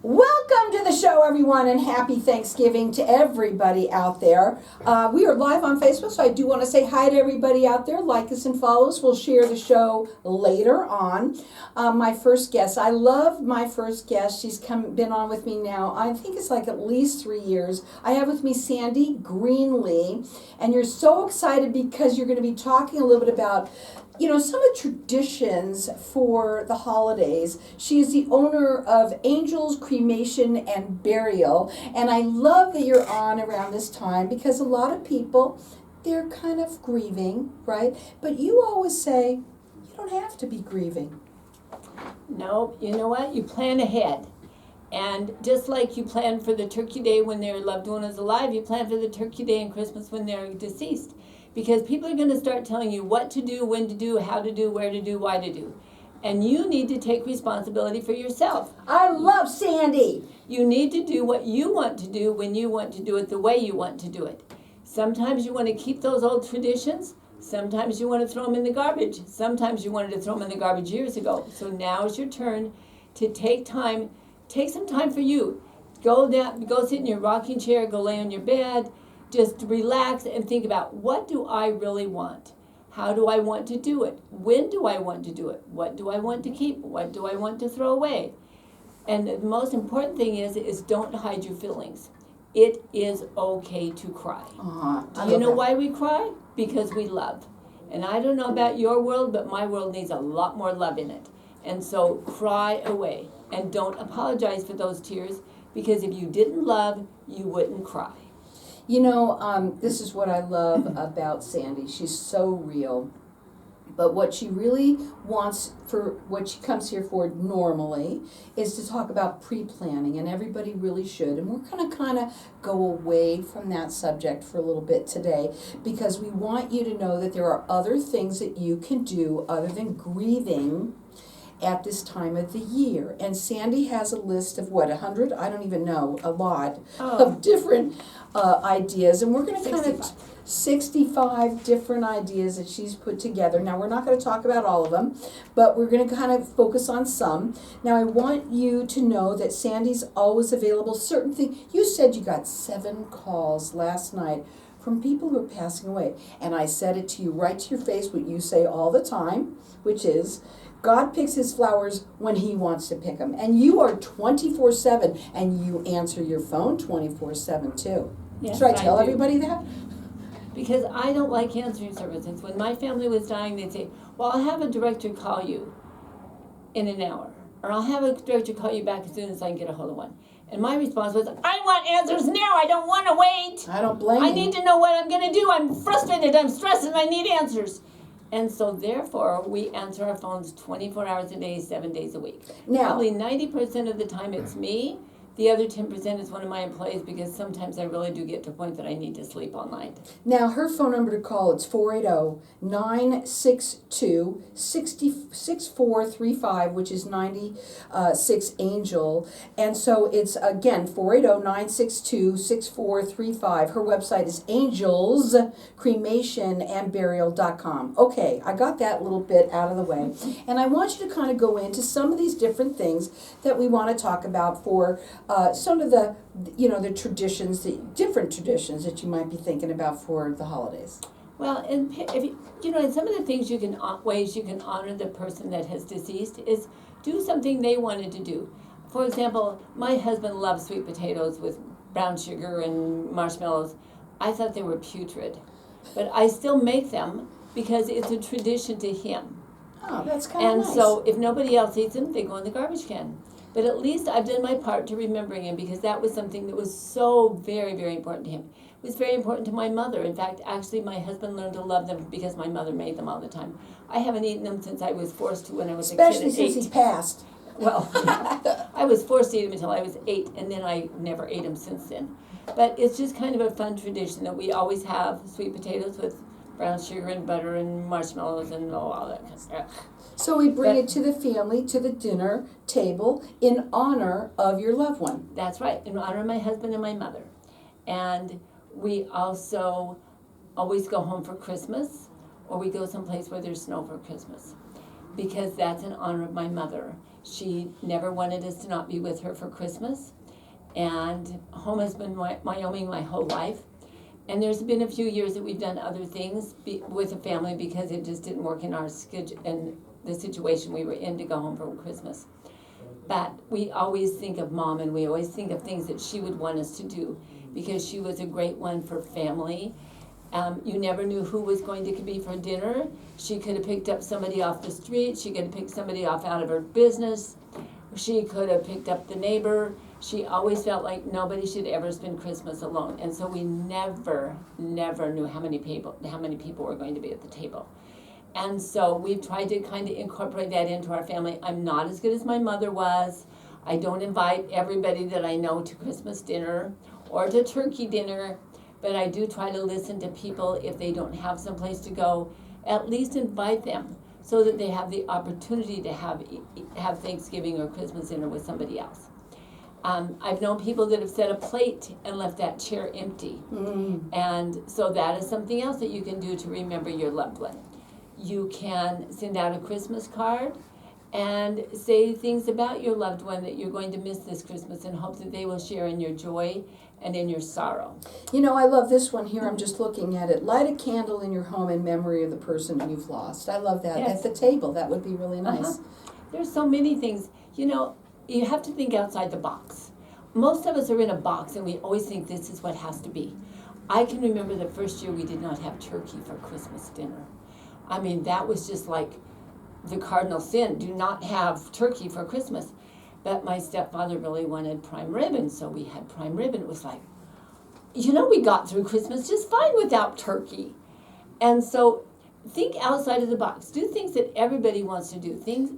Welcome to the show, everyone, and happy Thanksgiving to everybody out there. We are live on Facebook, so I do want to say hi to everybody out there. Like us and follow us. We'll share the show later on. My first guest, I love my first guest. She's been on with me now, I think it's like at least 3 years. I have with me Sandy Greenlee, and you're so excited because you're going to be talking a little bit about some of the traditions for the holidays. She is the owner of Angels, Cremation, and Burial. And I love that you're on around this time because a lot of people, they're kind of grieving, right? But you always say, you don't have to be grieving. No, you know what? You plan ahead. And just like you plan for the turkey day when their loved one is alive, you plan for the turkey day and Christmas when they're deceased. Because people are going to start telling you what to do, when to do, how to do, where to do, why to do. And you need to take responsibility for yourself. I love Sandy. You need to do what you want to do when you want to do it the way you want to do it. Sometimes you want to keep those old traditions. Sometimes you want to throw them in the garbage. Sometimes you wanted to throw them in the garbage years ago. So now is your turn to take some time for you. Go sit in your rocking chair, go lay on your bed. Just relax and think about, what do I really want? How do I want to do it? When do I want to do it? What do I want to keep? What do I want to throw away? And the most important thing is don't hide your feelings. It is okay to cry. Do you know why we cry? Because we love. And I don't know about your world, but my world needs a lot more love in it. And so cry away. And don't apologize for those tears, because if you didn't love, you wouldn't cry. This is what I love about Sandy. She's so real. But what she really wants, for what she comes here for normally, is to talk about pre-planning, and everybody really should. And we're going to kind of go away from that subject for a little bit today, because we want you to know that there are other things that you can do other than grieving at this time of the year. And Sandy has a list of 100? I don't even know, a lot of different ideas. And we're going to kind of 65 different ideas that she's put together. Now, we're not going to talk about all of them, but we're going to kind of focus on some. Now, I want you to know that Sandy's always available. Certain things, you said you got 7 calls last night from people who are passing away. And I said it to you right to your face, what you say all the time, which is, God picks his flowers when he wants to pick them. And you are 24/7, and you answer your phone 24/7 too. Yes, Should I tell everybody that? Because I don't like answering services. When my family was dying, they'd say, well, I'll have a director call you in an hour. Or I'll have a director call you back as soon as I can get a hold of one. And my response was, I want answers now. I don't want to wait. I don't blame you. I need to know what I'm going to do. I'm frustrated. I'm stressed, and I need answers. And so, therefore, we answer our phones 24 hours a day, 7 days a week. Now, probably 90% of the time it's me. The other 10% is one of my employees, because sometimes I really do get to a point that I need to sleep all night. Now, her phone number to call, it's 480-962-6435, which is 96 Angel. And so it's, again, 480-962-6435. Her website is Angels, Cremation, and Burial.com. Okay, I got that little bit out of the way. And I want you to kind of go into some of these different things that we want to talk about for some of the, the traditions, different traditions that you might be thinking about for the holidays. Well, and if and some of the things ways you can honor the person that has deceased is do something they wanted to do. For example, my husband loves sweet potatoes with brown sugar and marshmallows. I thought they were putrid, but I still make them because it's a tradition to him. Oh, that's kind of nice. And so if nobody else eats them, they go in the garbage can. But at least I've done my part to remembering him, because that was something that was so very, very important to him. It was very important to my mother. In fact, actually, my husband learned to love them because my mother made them all the time. I haven't eaten them since I was forced to when I was a kid at 8. Especially since he passed. Well, I was forced to eat them until I was 8, and then I never ate them since then. But it's just kind of a fun tradition that we always have sweet potatoes with brown sugar and butter and marshmallows and all that kind of stuff. So we bring it to the family, to the dinner table, in honor of your loved one. That's right, in honor of my husband and my mother. And we also always go home for Christmas, or we go someplace where there's snow for Christmas, because that's in honor of my mother. She never wanted us to not be with her for Christmas. And home has been Wyoming my whole life. And there's been a few years that we've done other things with the family because it just didn't work in our schedule and the situation we were in to go home for Christmas. But we always think of Mom, and we always think of things that she would want us to do because she was a great one for family. You never knew who was going to be for dinner. She could have picked up somebody off the street. She could have picked somebody off out of her business. She could have picked up the neighbor. She always felt like nobody should ever spend Christmas alone. And so we never knew how many people were going to be at the table. And so we've tried to kind of incorporate that into our family. I'm not as good as my mother was. I don't invite everybody that I know to Christmas dinner or to turkey dinner, but I do try to listen to people if they don't have someplace to go, at least invite them so that they have the opportunity to have Thanksgiving or Christmas dinner with somebody else. I've known people that have set a plate and left that chair empty. And so that is something else that you can do to remember your loved one. You can send out a Christmas card and say things about your loved one that you're going to miss this Christmas and hope that they will share in your joy and in your sorrow. You know, I love this one here. I'm just looking at it. Light a candle in your home in memory of the person you've lost. I love that. Yes. At the table, that would be really nice. There's so many things. You know, you have to think outside the box. Most of us are in a box and we always think this is what has to be. I can remember the first year we did not have turkey for Christmas dinner. I mean, that was just like the cardinal sin. Do not have turkey for Christmas. But my stepfather really wanted prime rib, and so we had prime rib, and it was like, you know, we got through Christmas just fine without turkey. And so think outside of the box. Do things that everybody wants to do. Things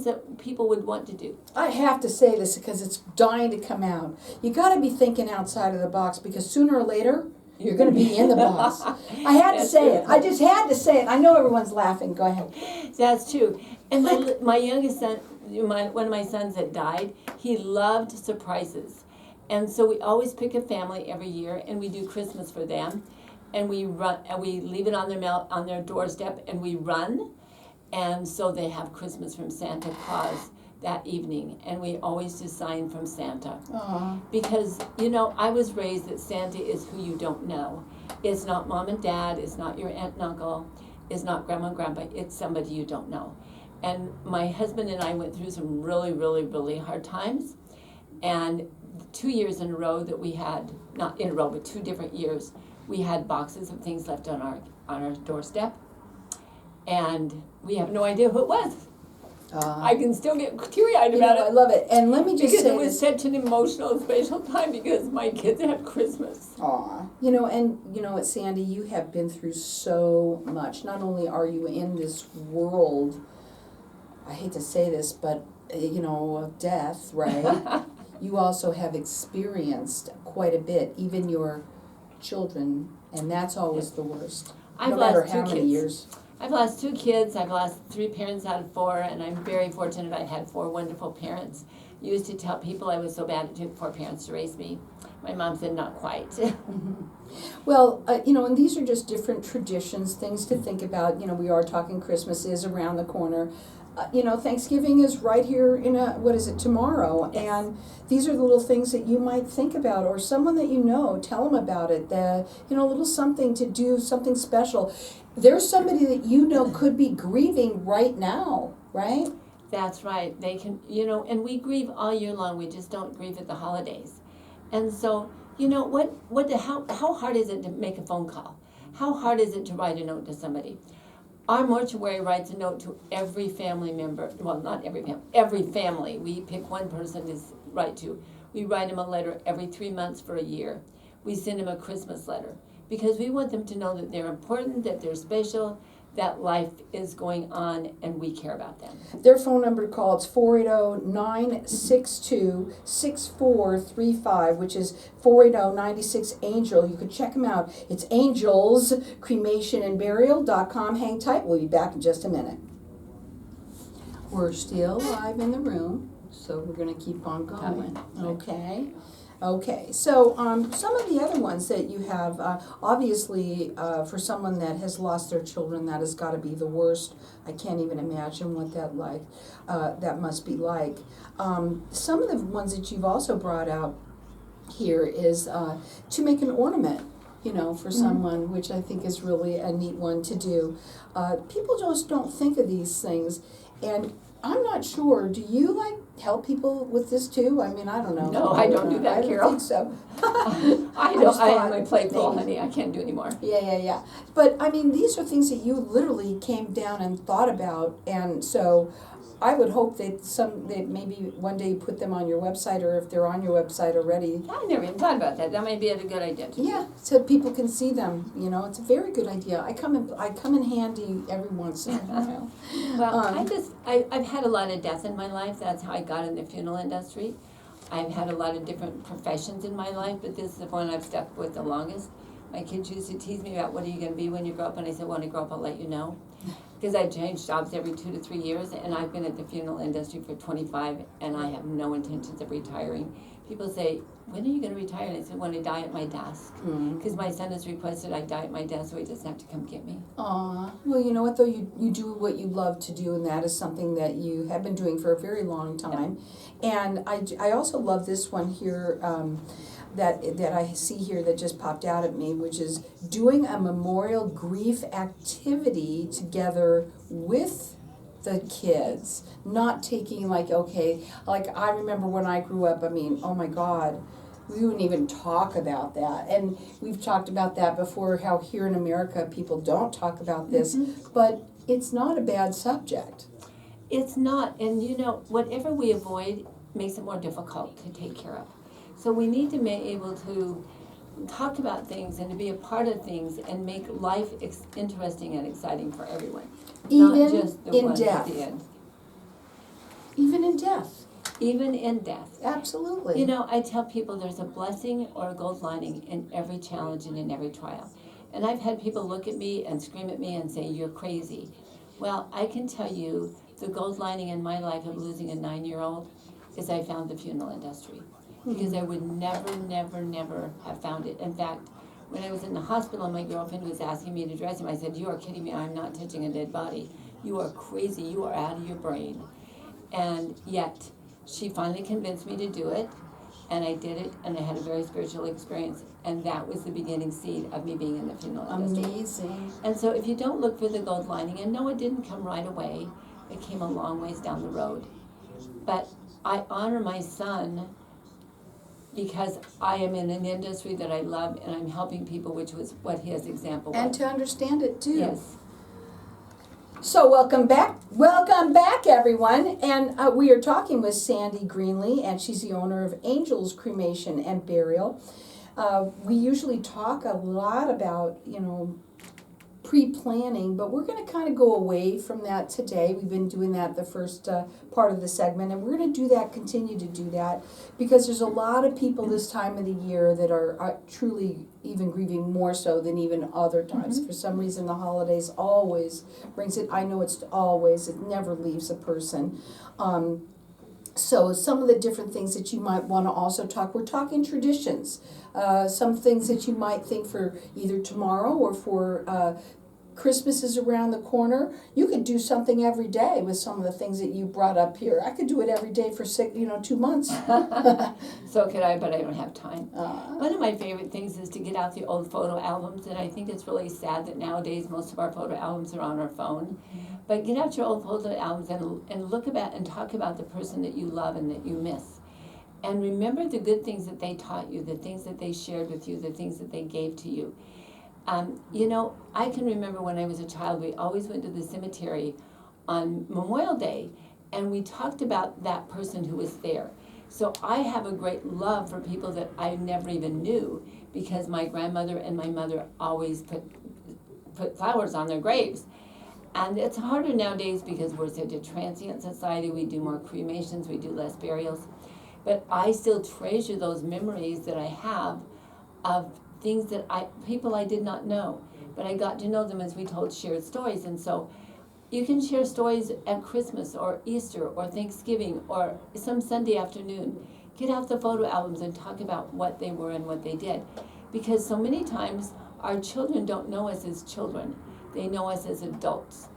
that people would want to do. I have to say this because it's dying to come out. You got to be thinking outside of the box because sooner or later, you're going to be in the box. I had to say it. I just had to say it. I know everyone's laughing. Go ahead. That's true. And my youngest son, one of my sons that died, he loved surprises. And so we always pick a family every year, and we do Christmas for them. And we run, and we leave it on their doorstep, and we run. And so they have Christmas from Santa Claus that evening, and we always do sign from Santa. Aww. Because, you know, I was raised that Santa is who you don't know. It's not mom and dad, it's not your aunt and uncle, it's not grandma and grandpa, it's somebody you don't know. And my husband and I went through some really, really, really hard times, and 2 years in a row that we had, not in a row, but 2 different years, we had boxes of things left on our doorstep, and we have no idea who it was. I can still get teary-eyed about it. I love it. And let me just because say it was such an emotional, special time because my kids had Christmas. Aw. You know, and you know what, Sandy, you have been through so much. Not only are you in this world, I hate to say this, but, you know, of death, right? You also have experienced quite a bit, even your children, and that's always the worst. I've no matter lost how 2 many kids. years. I've lost 2 kids. I've lost 3 parents out of 4, and I'm very fortunate I've had 4 wonderful parents. I used to tell people I was so bad it took 4 parents to raise me. My mom said not quite. Well, you know, and these are just different traditions, things to think about. You know, we are talking Christmas is around the corner. You know, Thanksgiving is right here in tomorrow. Yes. And these are the little things that you might think about, or someone that you know, tell them about it. You know, a little something to do, something special. There's somebody that you know could be grieving right now, right? That's right. They can, you know, and we grieve all year long. We just don't grieve at the holidays. And so, you know, how hard is it to make a phone call? How hard is it to write a note to somebody? Our mortuary writes a note to every family member. Well, not every family. Every family. We pick one person to write to. We write them a letter every 3 months for a year. We send them a Christmas letter because we want them to know that they're important, that they're special, that life is going on, and we care about them. Their phone number to call, it's 480-962-6435, which is 480-96-ANGEL. You can check them out. It's Angels, CREMATIONandBurial.com. Hang tight. We'll be back in just a minute. We're still live in the room So we're gonna keep on going, Right. okay? Okay, so, some of the other ones that you have, obviously, for someone that has lost their children, that has gotta be the worst. I can't even imagine what that must be like. Some of the ones that you've also brought out here is, to make an ornament, for someone, which I think is really a neat one to do. People just don't think of these things, and I'm not sure, do you help people with this too? I mean, I don't know. No, I don't do that, I don't Carol. think so. I just have thought my plate full, maybe. honey. I can't do anymore. Yeah. But I mean, these are things that you literally came down and thought about, and so I would hope that maybe one day you put them on your website, or if they're on your website already. I never even thought about that. That might be a good idea to do. Yeah, so people can see them. It's a very good idea. I come in handy every once in a while. Well, I've had a lot of death in my life. That's how I got in the funeral industry. I've had a lot of different professions in my life, but this is the one I've stuck with the longest. My kids used to tease me about, what are you going to be when you grow up? And I said, when I grow up, I'll let you know. Because I change jobs every 2 to 3 years, and I've been at the funeral industry for 25, and I have no intentions of retiring. People say, when are you going to retire? And I said, when I die at my desk. Because my son has requested I die at my desk, so he doesn't have to come get me. Aw, well, you know what though, you do what you love to do, and that is something that you have been doing for a very long time. And I also love this one here, that I see here that just popped out at me, which is doing a memorial grief activity together with the kids, not taking I remember when I grew up, I mean, oh my God, we wouldn't even talk about that. And we've talked about that before, how here in America people don't talk about this, but it's not a bad subject. It's not, and whatever we avoid makes it more difficult to take care of. So we need to be able to talk about things and to be a part of things and make life interesting and exciting for everyone. Even not just the in ones death. at the end. Even in death. Even in death. Absolutely. I tell people there's a blessing or a gold lining in every challenge and in every trial. And I've had people look at me and scream at me and say, you're crazy. Well, I can tell you the gold lining in my life of losing a 9-year-old is I found the funeral industry. Because I would never have found it. In fact, when I was in the hospital and my girlfriend was asking me to dress him, I said, you are kidding me, I'm not touching a dead body. You are crazy, you are out of your brain. And yet, she finally convinced me to do it, and I did it, and I had a very spiritual experience, and that was the beginning seed of me being in the funeral industry. Amazing. And so if you don't look for the gold lining, and no, it didn't come right away, it came a long ways down the road. But I honor my son because I am in an industry that I love, and I'm helping people, which was what his example was. And to understand it too. Yes. So welcome back everyone, and we are talking with Sandy Greenlee, and she's the owner of Angels Cremation and Burial. We usually talk a lot about, pre-planning, but we're going to kind of go away from that today. We've been doing that the first part of the segment, and we're going to continue to do that, because there's a lot of people this time of the year that are truly even grieving more so than even other times. For some reason, the holidays always brings it. I know it never leaves a person. So some of the different things that you might want to also we're talking traditions, some things that you might think for either tomorrow or for Christmas is around the corner. You could do something every day with some of the things that you brought up here. I could do it every day for 2 months. So could I, but I don't have time. One of my favorite things is to get out the old photo albums, and I think it's really sad that nowadays most of our photo albums are on our phone. But get out your old photo albums and look about and talk about the person that you love and that you miss. And remember the good things that they taught you, the things that they shared with you, the things that they gave to you. I can remember when I was a child, we always went to the cemetery on Memorial Day, and we talked about that person who was there. So I have a great love for people that I never even knew, because my grandmother and my mother always put flowers on their graves. And it's harder nowadays because we're such a transient society. We do more cremations, we do less burials. But I still treasure those memories that I have of things that people I did not know. But I got to know them as we told shared stories. And so You can share stories at Christmas or Easter or Thanksgiving or some Sunday afternoon. Get out the photo albums and talk about what they were and what they did. Because so many times our children don't know us as children. They know us as adults.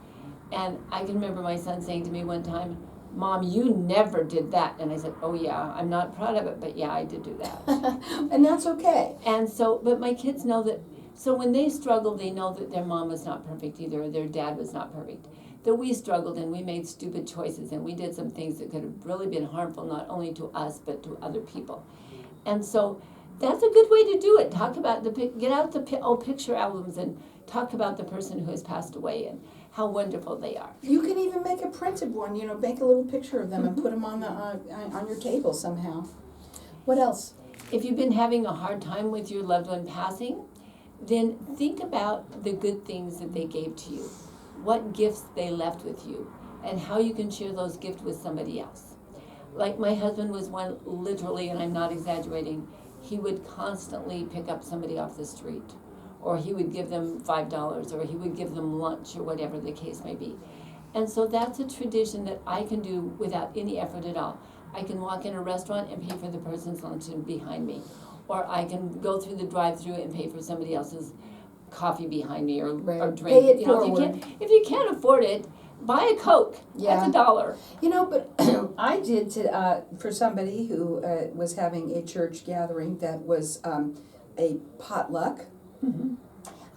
And I can remember my son saying to me one time, "Mom, you never did that." And I said, "Oh yeah, I'm not proud of it, but yeah, I did do that." And that's okay. And so, but my kids know that, so when they struggle, they know that their mom was not perfect either, or their dad was not perfect. That we struggled and we made stupid choices and we did some things that could have really been harmful, not only to us, but to other people. And so that's a good way to do it. Talk about get out the old picture albums and talk about the person who has passed away and how wonderful they are. You can even make a printed one, make a little picture of them and put them on your table somehow. What else? If you've been having a hard time with your loved one passing, then think about the good things that they gave to you, what gifts they left with you, and how you can share those gifts with somebody else. Like my husband was one, literally, and I'm not exaggerating, he would constantly pick up somebody off the street, or he would give them $5, or he would give them lunch, or whatever the case may be. And so that's a tradition that I can do without any effort at all. I can walk in a restaurant and pay for the person's lunch behind me, or I can go through the drive-through and pay for somebody else's coffee behind me, or drink. Pay it If forward. if you can't afford it, buy a Coke. Yeah. That's $1. But I did for somebody who was having a church gathering that was a potluck. Mm-hmm.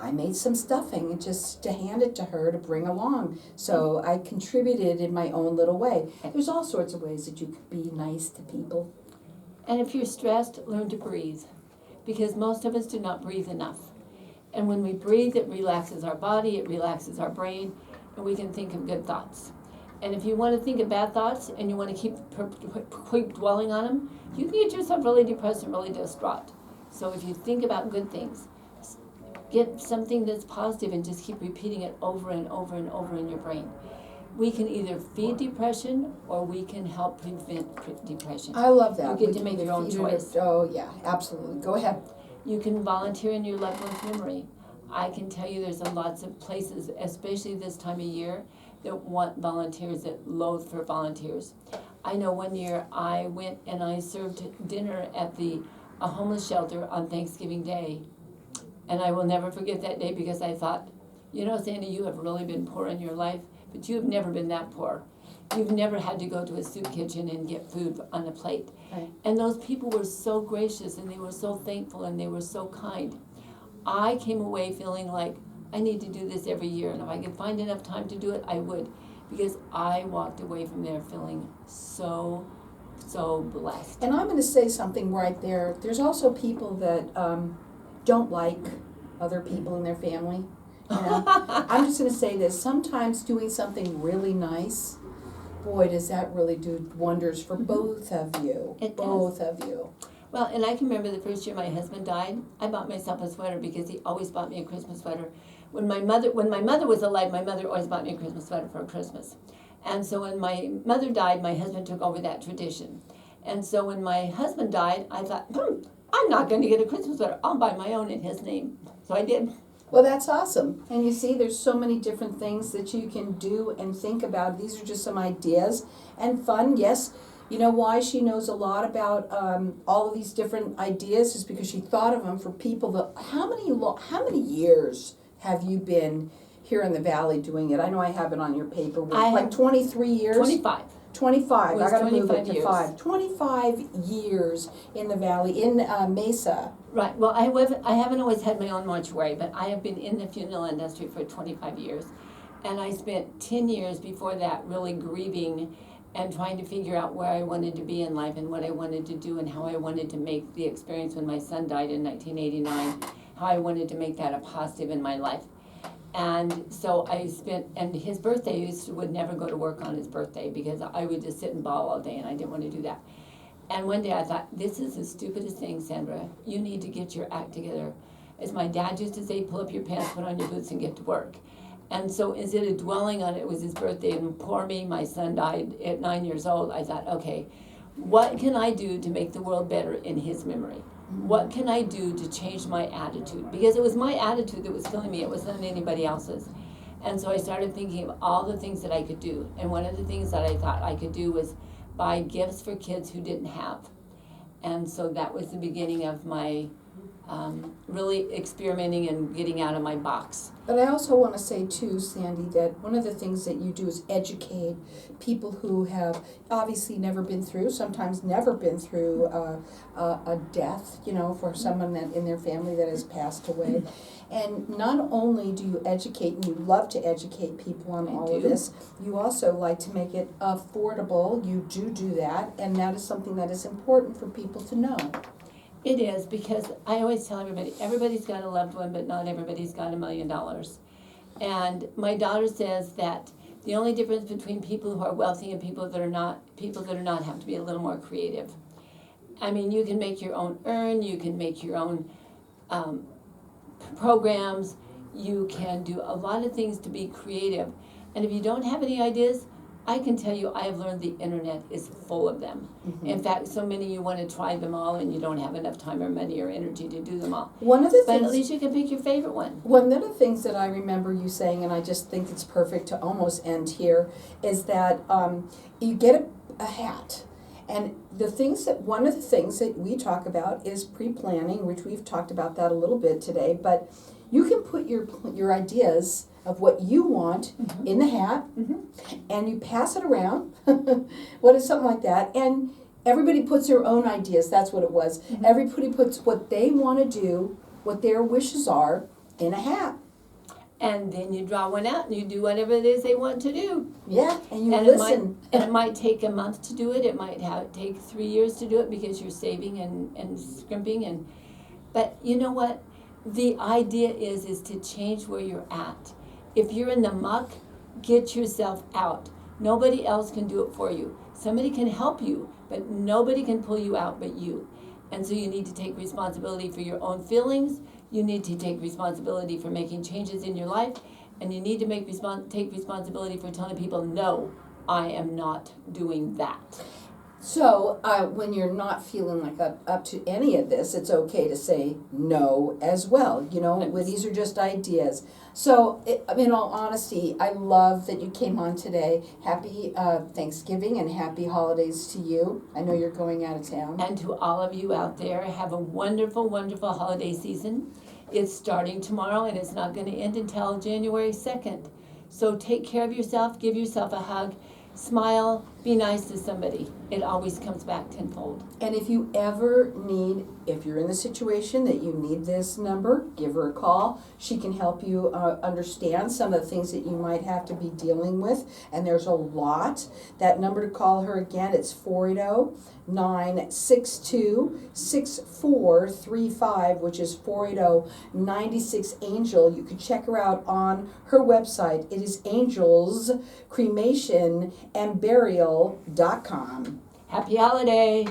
I made some stuffing and just to hand it to her to bring along. So I contributed in my own little way. There's all sorts of ways that you could be nice to people. And if you're stressed, learn to breathe, because most of us do not breathe enough. And when we breathe, it relaxes our body, it relaxes our brain, and we can think of good thoughts. And if you want to think of bad thoughts and you want to keep dwelling on them, you can get yourself really depressed and really distraught. So if you think about good things, get something that's positive and just keep repeating it over and over and over in your brain. We can either feed depression or we can help prevent depression. I love that. You get to make your own choice. Oh yeah, absolutely. Go ahead. You can volunteer in your loved one's memory. I can tell you there's lots of places, especially this time of year, that want volunteers, that loathe for volunteers. I know one year I went and I served dinner at a homeless shelter on Thanksgiving Day. And I will never forget that day, because I thought, Sandy, you have really been poor in your life, but you have never been that poor. You've never had to go to a soup kitchen and get food on a plate. Right. And those people were so gracious and they were so thankful and they were so kind. I came away feeling like I need to do this every year, and if I could find enough time to do it, I would, because I walked away from there feeling so blessed. And I'm going to say something right there. There's also people that don't like other people in their family. I'm just going to say this. Sometimes doing something really nice, boy, does that really do wonders for both of you. It both does. of you. Well, and I can remember the first year my husband died, I bought myself a sweater, because he always bought me a Christmas sweater. When my mother was alive, my mother always bought me a Christmas sweater for Christmas. And so when my mother died, my husband took over that tradition. And so when my husband died, I thought, I'm not going to get a Christmas sweater. I'll buy my own in his name. So I did. Well, that's awesome. And you see, there's so many different things that you can do and think about. These are just some ideas and fun. Yes, you know why she knows a lot about all of these different ideas is because she thought of them for people that, how many years have you been here in the Valley doing it? I know I have it on your paperwork. Like 23 years? 25. 25. I got to move it to years. 5. 25 years in the Valley, in Mesa. Right. Well, I haven't always had my own mortuary, but I have been in the funeral industry for 25 years. And I spent 10 years before that really grieving and trying to figure out where I wanted to be in life and what I wanted to do and how I wanted to make the experience when my son died in 1989, how I wanted to make that a positive in my life. And so and his birthday, would never go to work on his birthday because I would just sit and bawl all day and I didn't want to do that. And one day I thought, this is the stupidest thing, Sandra. You need to get your act together. As my dad used to say, pull up your pants, put on your boots, and get to work. And so instead of dwelling on it was his birthday, and poor me, my son died at 9 years old, I thought, okay, what can I do to make the world better in his memory? What can I do to change my attitude? Because it was my attitude that was killing me. It wasn't anybody else's. And so I started thinking of all the things that I could do. And one of the things that I thought I could do was buy gifts for kids who didn't have. And so that was the beginning of my really experimenting and getting out of my box. But I also want to say too, Sandy, that one of the things that you do is educate people who have obviously never been through, sometimes never been through a death, for someone that in their family that has passed away. And not only do you educate, and you love to educate people on all of this, you also like to make it affordable. You do that, and that is something that is important for people to know. It is, because I always tell everybody's got a loved one, but not everybody's got $1 million. And my daughter says that the only difference between people who are wealthy and people that are not have to be a little more creative. I mean, you can make your own urn, you can make your own programs, you can do a lot of things to be creative. And if you don't have any ideas, I can tell you I have learned the internet is full of them. Mm-hmm. In fact, so many you want to try them all and you don't have enough time or money or energy to do them all. But at least you can pick your favorite one. One of the things that I remember you saying, and I just think it's perfect to almost end here, is that you get a hat. And one of the things that we talk about is pre-planning, which we've talked about that a little bit today, but you can put your ideas of what you want in the hat, and you pass it around. What is something like that? And everybody puts their own ideas. That's what it was. Everybody puts what they want to do, what their wishes are, in a hat. And then you draw one out and you do whatever it is they want to do. Yeah, and you and listen. It might take a month to do it. It might take 3 years to do it because you're saving and scrimping. But you know what? The idea is to change where you're at. If you're in the muck, get yourself out. Nobody else can do it for you. Somebody can help you, but nobody can pull you out but you. And so you need to take responsibility for your own feelings. You need to take responsibility for making changes in your life. And you need to take responsibility for telling people, no, I am not doing that. So when you're not feeling like up to any of this, it's okay to say no as well. These are just ideas. So in all honesty, I love that you came on today. Happy Thanksgiving and happy holidays to you. I know you're going out of town. And to all of you out there, have a wonderful, wonderful holiday season. It's starting tomorrow and it's not going to end until January 2nd. So take care of yourself, give yourself a hug. Smile, be nice to somebody. It always comes back tenfold. And if you're in the situation that you need this number, give her a call. She can help you understand some of the things that you might have to be dealing with. And there's a lot. That number to call her again, it's 480-962-6435, which is 480-96-ANGEL. You can check her out on her website. It is Angels Cremation and Burial.com. Happy holiday!